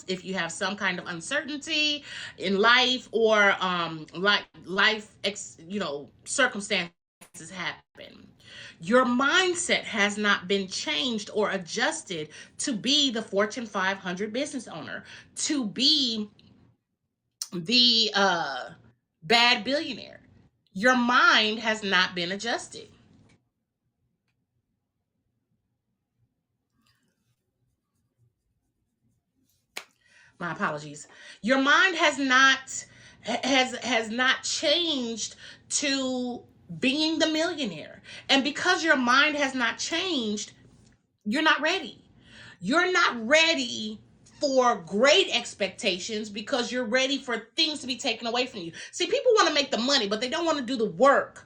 if you have some kind of uncertainty in life, or circumstances happen, your mindset has not been changed or adjusted to be the Fortune 500 business owner, to be the bad billionaire. Your mind has not been adjusted. My apologies. Your mind has not changed to being the millionaire. And because your mind has not changed, you're not ready. You're not ready for great expectations because you're ready for things to be taken away from you. See, people want to make the money, but they don't want to do the work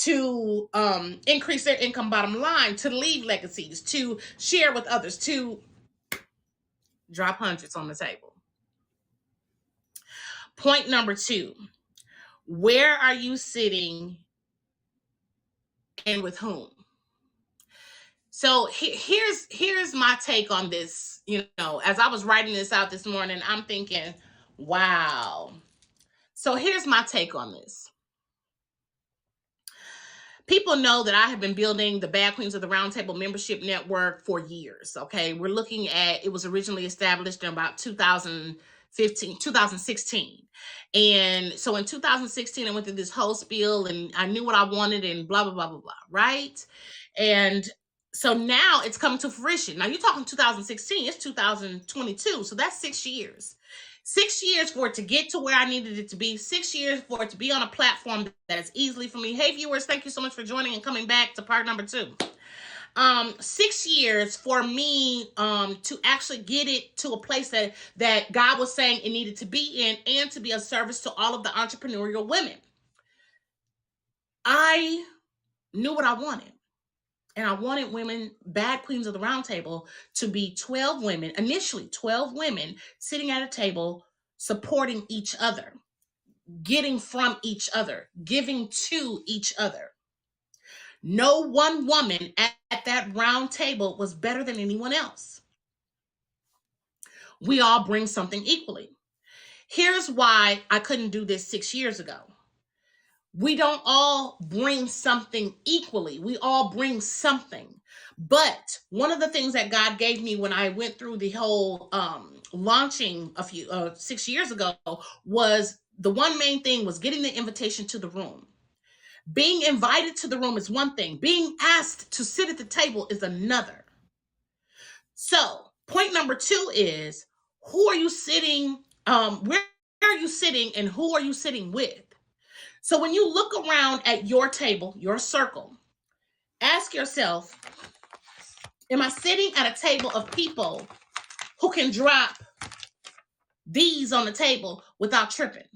to increase their income bottom line, to leave legacies, to share with others, to drop hundreds on the table. Point number 2, where are you sitting and with whom? So here's my take on this. As I was writing this out this morning, I'm thinking, wow. So here's my take on this. People know that I have been building the Bad Queens of the Roundtable membership network for years. Okay, we're looking at, it was originally established in about 2016. And so in 2016, I went through this whole spiel and I knew what I wanted and blah, blah, blah, blah, blah, right? And so now it's come to fruition. Now you're talking 2016, it's 2022. So that's 6 years. 6 years for it to get to where I needed it to be. 6 years for it to be on a platform that is easily for me. Hey viewers, thank you so much for joining and coming back to part number 2. 6 years for me to actually get it to a place that God was saying it needed to be in, and to be a service to all of the entrepreneurial women. I knew what I wanted. And I wanted women, Bad Queens of the Roundtable, to be 12 women, initially 12 women sitting at a table, supporting each other, getting from each other, giving to each other. No one woman at that round table was better than anyone else. We all bring something equally. Here's why I couldn't do this 6 years ago. We don't all bring something equally. We all bring something. But one of the things that God gave me when I went through the whole launching 6 years ago, was the one main thing was getting the invitation to the room. Being invited to the room is one thing. Being asked to sit at the table is another. So point number 2 is, who are you sitting? Where are you sitting and who are you sitting with? So when you look around at your table, your circle, ask yourself, am I sitting at a table of people who can drop these on the table without tripping?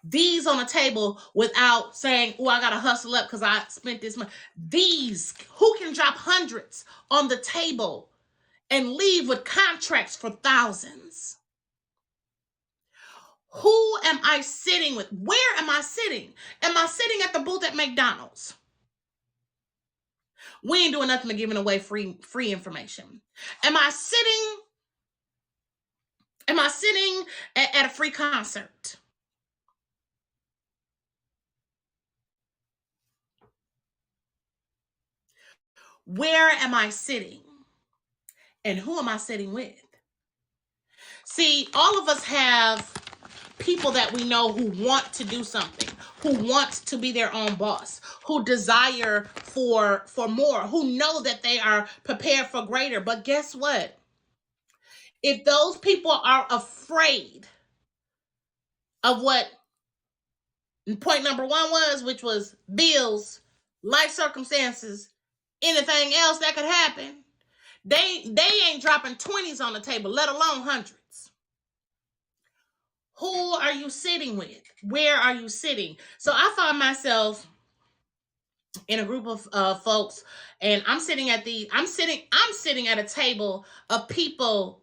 These on the table without saying, oh, I got to hustle up because I spent this money. These, who can drop hundreds on the table and leave with contracts for thousands? Who am I sitting with? Where am I sitting? Am I sitting at the booth at McDonald's? We ain't doing nothing but giving away free information. Am I sitting at a free concert? Where am I sitting? And who am I sitting with? See, all of us have people that we know who want to do something, who want to be their own boss, who desire for more, who know that they are prepared for greater. But guess what? If those people are afraid of what point number 1 was, which was bills, life circumstances, anything else that could happen, they ain't dropping 20s on the table, let alone hundreds. Who are you sitting with? Where are you sitting? So I found myself in a group of folks, and I'm sitting at a table of people.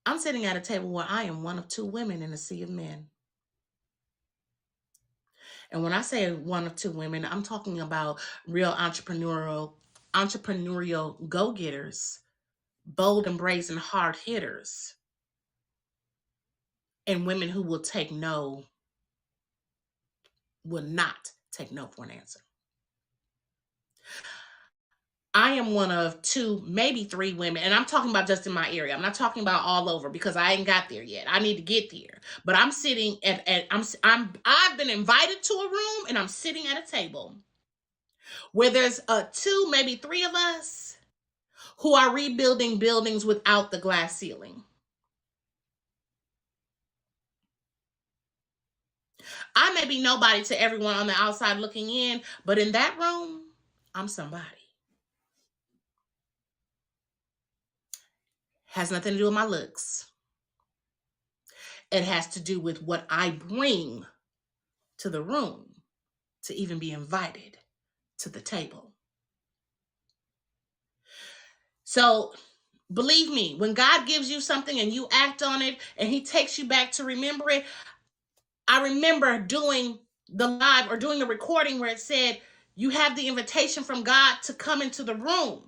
I'm sitting at a table where I am one of 2 women in a sea of men. And when I say one of 2 women, I'm talking about real entrepreneurial entrepreneurial go-getters, bold and brazen hard hitters, and women who will not take no for an answer. I am one of two, maybe three women, and I'm talking about just in my area. I'm not talking about all over because I ain't got there yet. I need to get there. But I'm sitting I've been invited to a room and I'm sitting at a table where there's two, maybe three of us who are rebuilding buildings without the glass ceiling. I may be nobody to everyone on the outside looking in, but in that room, I'm somebody. Has nothing to do with my looks. It has to do with what I bring to the room to even be invited to the table. So believe me, when God gives you something and you act on it and he takes you back to remember it, I remember doing the live or doing a recording where it said, you have the invitation from God to come into the room.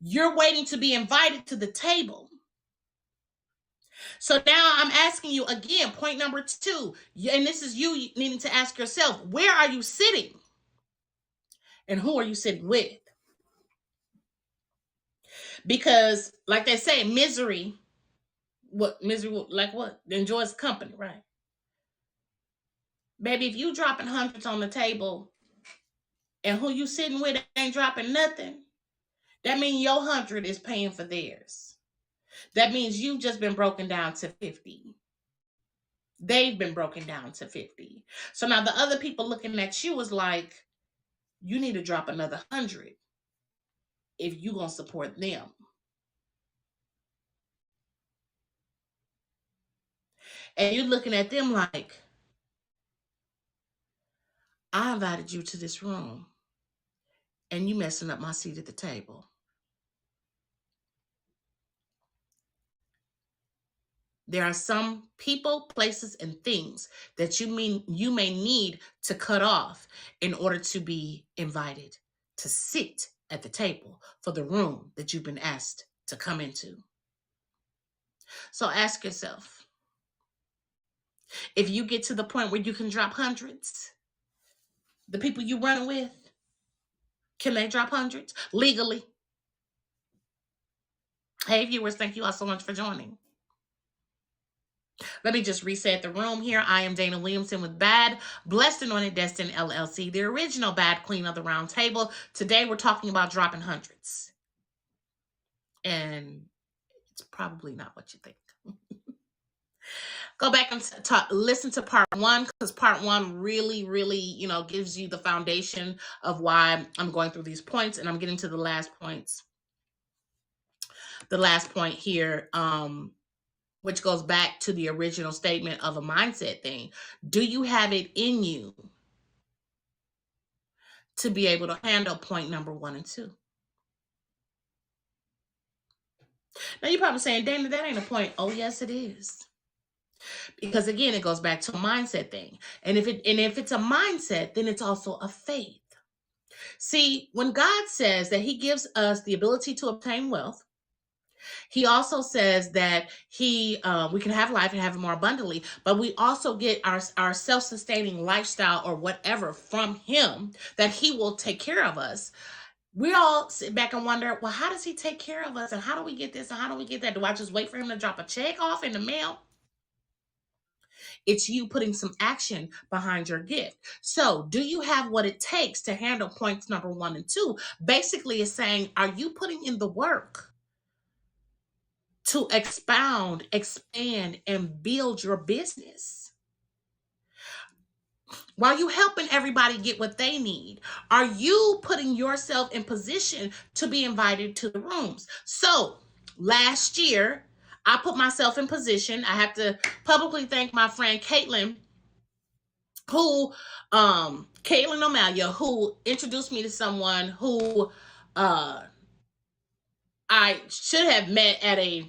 You're waiting to be invited to the table. So now I'm asking you again, point number 2, and this is you needing to ask yourself, where are you sitting? And who are you sitting with? Because like they say, misery, like what? Enjoys company, right? Baby, if you dropping hundreds on the table and who you sitting with ain't dropping nothing, that means your 100 is paying for theirs. That means you've just been broken down to 50. They've been broken down to 50. So now the other people looking at you is like, you need to drop another 100 if you gonna support them. And you're looking at them like, I invited you to this room and you messing up my seat at the table. There are some people, places, and things that you may need to cut off in order to be invited to sit at the table for the room that you've been asked to come into. So ask yourself, if you get to the point where you can drop hundreds, the people you running with, can they drop hundreds legally? Hey viewers, thank you all so much for joining. Let me just reset the room here. I am Dana Williamson with B.A.D, Blessed Anointed Destined LLC, the original B.A.D Queen of the Round Table. Today we're talking about dropping hundreds. And it's probably not what you think. Go back and listen to part 1, because part 1 really, really, gives you the foundation of why I'm going through these points, and I'm getting to the last points. The last point here, which goes back to the original statement of a mindset thing. Do you have it in you to be able to handle point number 1 and 2? Now you're probably saying, Dana, that ain't a point. Oh, yes, it is. Because again, it goes back to a mindset thing. And if it's a mindset, then it's also a faith. See, when God says that he gives us the ability to obtain wealth, he also says that we can have life and have it more abundantly, but we also get our self-sustaining lifestyle or whatever from him, that he will take care of us. We all sit back and wonder, well, how does he take care of us? And how do we get this? And how do we get that? Do I just wait for him to drop a check off in the mail? It's you putting some action behind your gift. So do you have what it takes to handle points number 1 and 2? Basically, it's saying, are you putting in the work to expound, expand, and build your business? While you helping everybody get what they need, are you putting yourself in position to be invited to the rooms? So last year, I put myself in position. I have to publicly thank my friend Caitlin, Caitlin O'Malia, who introduced me to someone who I should have met at a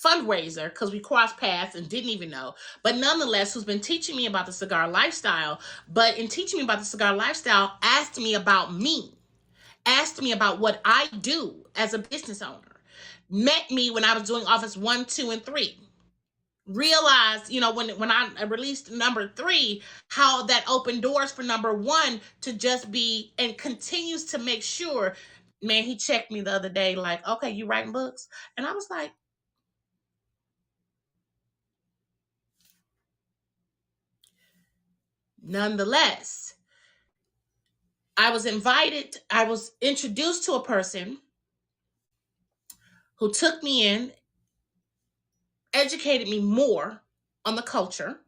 fundraiser, because we crossed paths and didn't even know, but nonetheless, who's been teaching me about the cigar lifestyle, but in teaching me about the cigar lifestyle, asked me about me, asked me about what I do as a business owner, met me when I was doing office 1, 2, and 3. Realized, when I released number 3, how that opened doors for number 1 to just be, and continues to make sure. Man, he checked me the other day like, okay, you writing books? And I was like, nonetheless, I was introduced to a person who took me in, educated me more on the culture,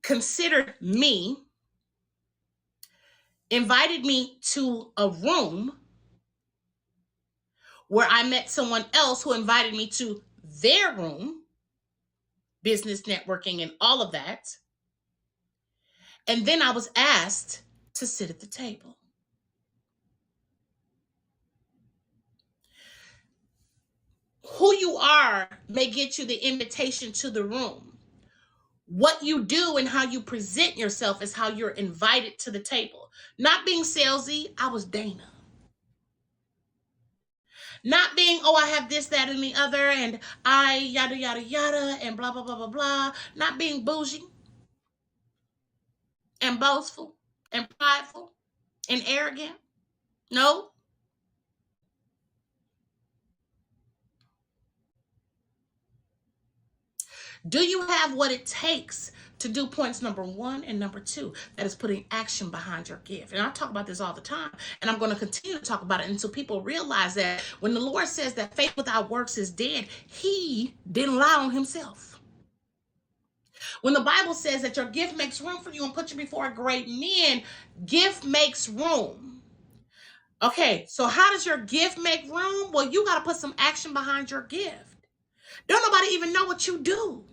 considered me, invited me to a room where I met someone else who invited me to their room, business networking and all of that. And then I was asked to sit at the table. Who you are may get you the invitation to the room. What you do and how you present yourself is how you're invited to the table. Not being salesy, I was Dana. Not being, oh, I have this, that, and the other, and I yada, yada, yada, and blah, blah, blah, blah, blah. Not being bougie and boastful and prideful and arrogant. No. Do you have what it takes to do points number 1 and number 2? That is putting action behind your gift. And I talk about this all the time, and I'm going to continue to talk about it until people realize that when the Lord says that faith without works is dead, he didn't lie on himself. When the Bible says that your gift makes room for you and puts you before great men, gift makes room. Okay, so how does your gift make room? Well, you got to put some action behind your gift. Don't nobody even know what you do.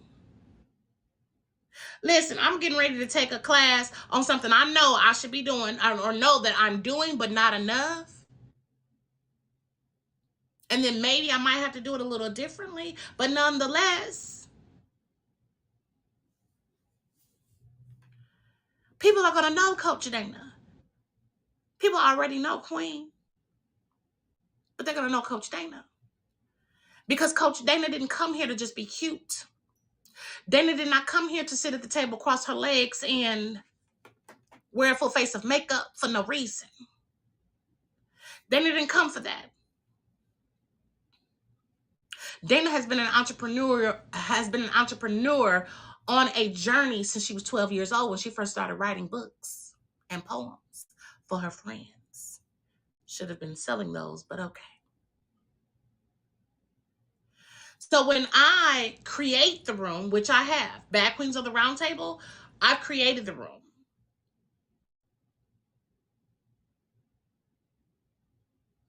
Listen, I'm getting ready to take a class on something I know I should be doing, or know that I'm doing, but not enough. And then maybe I might have to do it a little differently, but nonetheless, people are going to know Coach Dana. People already know Queen, but they're going to know Coach Dana. Because Coach Dana didn't come here to just be cute. Dana did not come here to sit at the table, cross her legs, and wear a full face of makeup for no reason. Dana didn't come for that. Dana has been an entrepreneur on a journey since she was 12 years old, when she first started writing books and poems for her friends. Should have been selling those, but okay. So when I create the room, which I have, Bad Queens of the Round Table, I've created the room.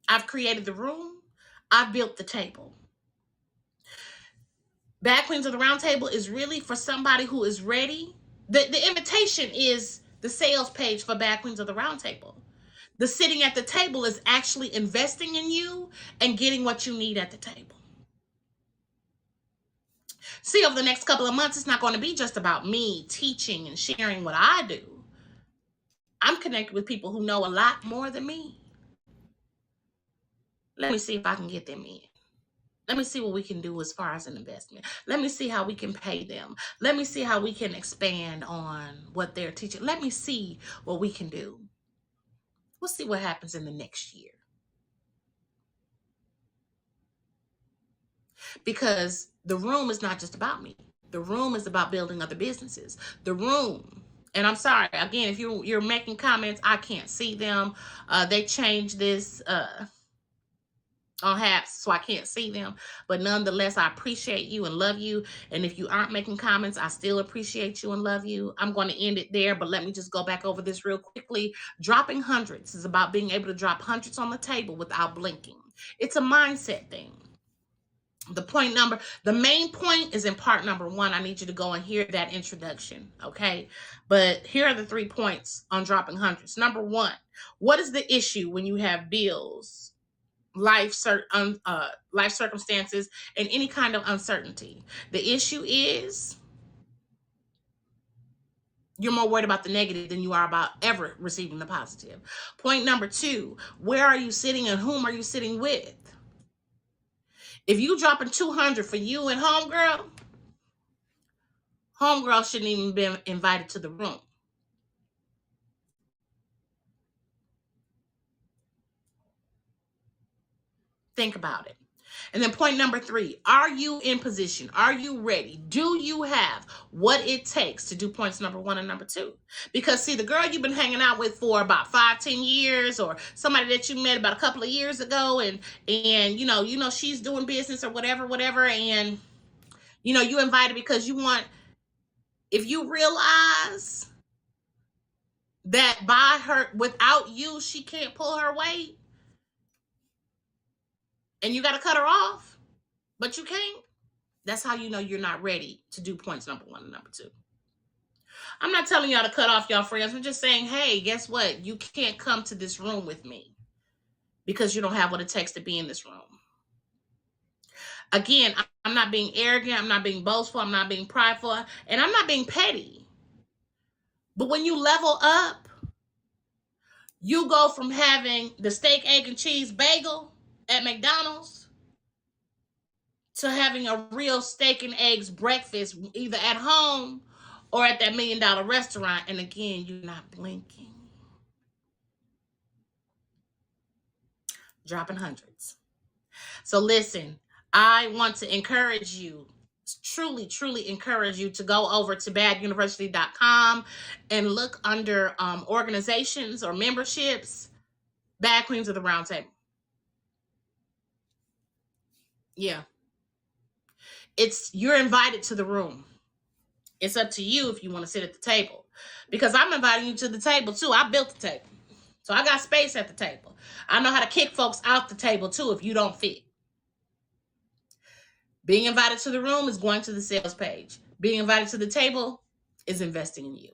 I've created the room. I've built the table. Bad Queens of the Round Table is really for somebody who is ready. The invitation is the sales page for Bad Queens of the Round Table. The sitting at the table is actually investing in you and getting what you need at the table. See, over the next couple of months, it's not going to be just about me teaching and sharing what I do. I'm connected with people who know a lot more than me. Let me see if I can get them in. Let me see what we can do as far as an investment. Let me see how we can pay them. Let me see how we can expand on what they're teaching. Let me see what we can do. We'll see what happens in the next year. Because the room is not just about me. The room is about building other businesses. The room, and I'm sorry, again, if you're making comments, I can't see them. They changed this on Haps, so I can't see them. But nonetheless, I appreciate you and love you. And if you aren't making comments, I still appreciate you and love you. I'm going to end it there, but let me just go back over this real quickly. Dropping hundreds is about being able to drop hundreds on the table without blinking. It's a mindset thing. The main point is in part number 1. I need you to go and hear that introduction, okay? But here are the 3 points on dropping hundreds. Number 1, what is the issue when you have bills life circumstances and any kind of uncertainty. The issue is you're more worried about the negative than you are about ever receiving the positive. Point number 2, where are you sitting and whom are you sitting with? If you dropping 200 for you and homegirl shouldn't even be invited to the room. Think about it. And then point number 3, are you in position? Are you ready? Do you have what it takes to do points number 1 and number 2? Because see, the girl you've been hanging out with for about 5-10 years, or somebody that you met about a couple of years ago, and you know she's doing business or whatever, and you invited because you want, if you realize that by her, without you, she can't pull her weight, and you got to cut her off, but you can't. That's how you know you're not ready to do points number 1 and number 2. I'm not telling y'all to cut off y'all friends. I'm just saying, hey, guess what? You can't come to this room with me because you don't have what it takes to be in this room. Again, I'm not being arrogant. I'm not being boastful. I'm not being prideful. And I'm not being petty. But when you level up, you go from having the steak, egg, and cheese bagel at McDonald's to having a real steak and eggs breakfast, either at home or at that $1 million restaurant. And again, you're not blinking. Dropping hundreds. So listen, I want to encourage you, truly encourage you to go over to baduniversity.com and look under organizations or memberships, Bad Queens of the Round Table. Yeah. You're invited to the room. It's up to you if you want to sit at the table. Because I'm inviting you to the table too. I built the table. So I got space at the table. I know how to kick folks out the table too if you don't fit. Being invited to the room is going to the sales page. Being invited to the table is investing in you.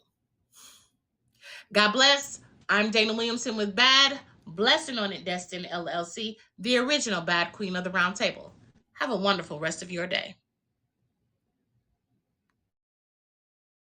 God bless. I'm Dana Williamson with B.A.D. Blessing on It Destined LLC, the original Bad Queen of the Round Table. Have a wonderful rest of your day.